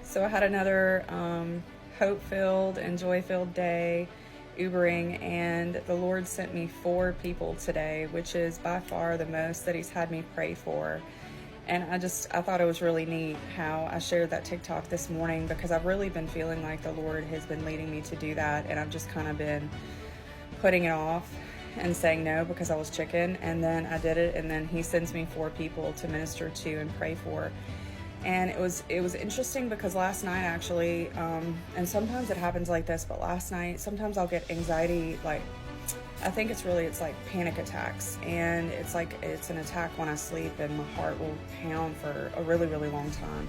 So I had another hope-filled and joy-filled day Ubering, and the Lord sent me 4 people today, which is by far the most that He's had me pray for. And I thought it was really neat how I shared that TikTok this morning, because I've really been feeling like the Lord has been leading me to do that, and I've just kind of been putting it off and saying no because I was chicken. And then I did it, and then He sends me 4 people to minister to and pray for. And it was interesting because last night actually, and sometimes it happens like this, but last night sometimes I'll get anxiety, like I think it's like panic attacks, and it's an attack when I sleep, and my heart will pound for a really, really long time.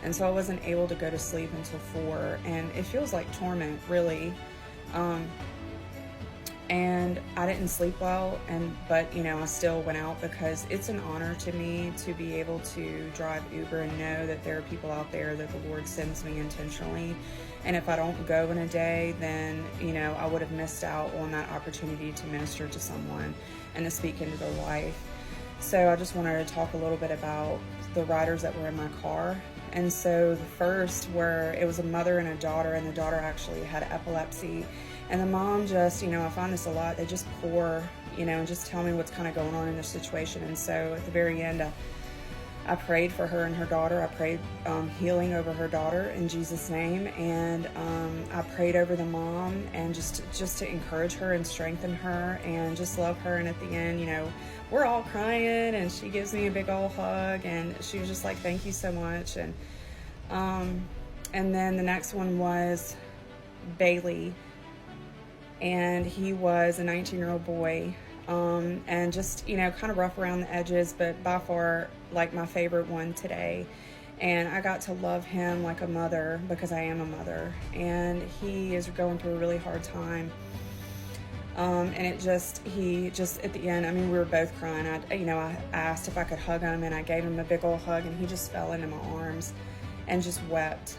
And so I wasn't able to go to sleep until 4, and it feels like torment, really. And I didn't sleep well, but I still went out because it's an honor to me to be able to drive Uber and know that there are people out there that the Lord sends me intentionally. And if I don't go in a day, then I would have missed out on that opportunity to minister to someone and to speak into their life. So I just wanted to talk a little bit about the riders that were in my car. And so the first it was a mother and a daughter, and the daughter actually had epilepsy. And the mom just, I find this a lot, they just pour, and just tell me what's kind of going on in their situation. And so at the very end, I prayed for her and her daughter. I prayed healing over her daughter in Jesus' name. And I prayed over the mom, and just to encourage her and strengthen her and just love her. And at the end, we're all crying, and she gives me a big old hug, and she was just like, thank you so much. And then the next one was Bailey. And he was a 19-year-old boy, and just, kind of rough around the edges, but by far, like, my favorite one today. And I got to love him like a mother, because I am a mother, and he is going through a really hard time. And he just, at the end, we were both crying. I asked if I could hug him, and I gave him a big old hug, and he just fell into my arms and just wept.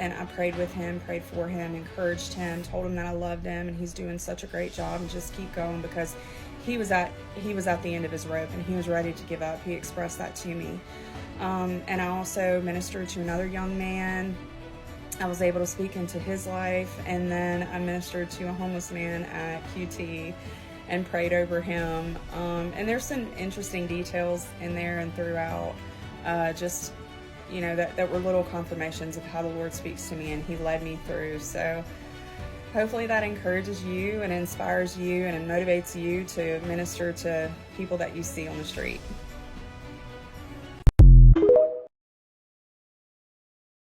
And I prayed with him, prayed for him, encouraged him, told him that I loved him, and he's doing such a great job, and just keep going, because he was at the end of his rope, and he was ready to give up. He expressed that to me. And I also ministered to another young man. I was able to speak into his life, and then I ministered to a homeless man at QT and prayed over him. And there's some interesting details in there and throughout, that were little confirmations of how the Lord speaks to me, and He led me through. So hopefully that encourages you and inspires you and motivates you to minister to people that you see on the street.